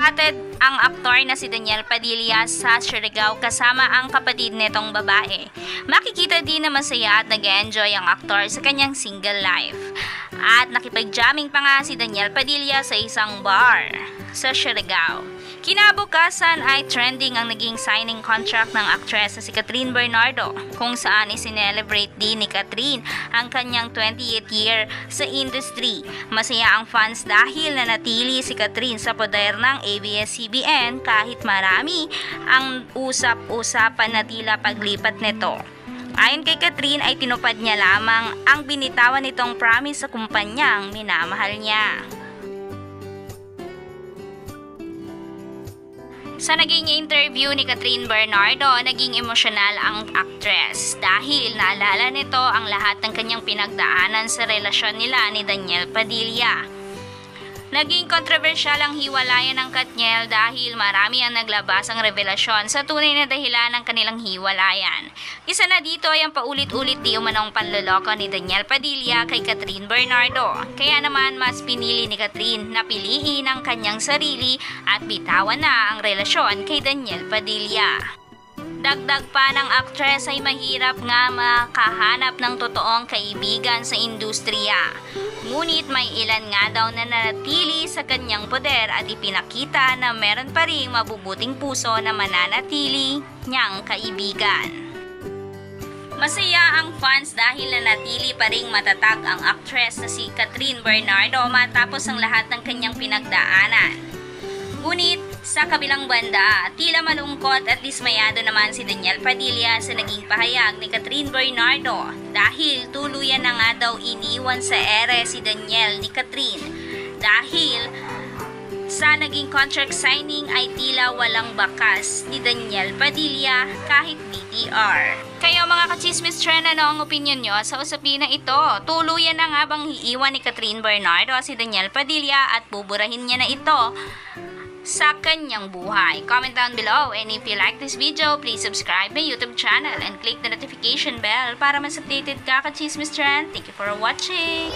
Naghahatid ang aktor na si Daniel Padilla sa Surigao kasama ang kapatid nitong babae. Makikita din na masaya at nag-enjoy ang aktor sa kanyang single life. At nakipag-jamming pa nga si Daniel Padilla sa isang bar sa Surigao. Kinabukasan ay trending ang naging signing contract ng actress na si Catherine Bernardo, kung saan isinelebrate din ni Catherine ang kanyang 28th year sa industry. Masaya ang fans dahil nanatili si Catherine sa poder ng ABS-CBN kahit marami ang usap-usapan na tila paglipat nito. Ayon kay Catherine ay tinupad niya lamang ang binitawan nitong promise sa kumpanyang minamahal niya. Sa naging interview ni Catherine Bernardo, naging emosyonal ang actress dahil naalala nito ang lahat ng kanyang pinagdaanan sa relasyon nila ni Daniel Padilla. Naging kontrobersyal ang hiwalayan ng Katniel dahil marami ang naglabasang revelasyon sa tunay na dahilan ng kanilang hiwalayan. Isa na dito ay ang paulit-ulit di umanong panloloko ni Daniel Padilla kay Catherine Bernardo. Kaya naman mas pinili ni Catherine na piliin ang kanyang sarili at bitawan na ang relasyon kay Daniel Padilla. Dagdag pa ng actress ay mahirap nga makahanap ng totoong kaibigan sa industriya. Ngunit may ilan nga daw na nanatili sa kanyang poder at ipinakita na meron pa ring mabubuting puso na mananatili niyang kaibigan. Masaya ang fans dahil nanatili pa ring matatag ang actress na si Catherine Bernardo matapos ang lahat ng kanyang pinagdaanan. Ngunit sa kabilang banda, tila malungkot at dismayado naman si Daniel Padilla sa naging pahayag ni Catherine Bernardo dahil tuluyan na nga daw iniwan sa ere si Daniel ni Catherine dahil sa naging contract signing ay tila walang bakas ni Daniel Padilla kahit BTR. Kayo mga ka-chismis trend, ano ang opinion nyo sa usapin na ito? Tuluyan na nga bang iiwan ni Catherine Bernardo si Daniel Padilla at buburahin niya na ito sa kanyang buhay? Comment down below, and if you like this video, please subscribe my YouTube channel and click the notification bell para mas updated ka ka-chismis trend. Thank you for watching!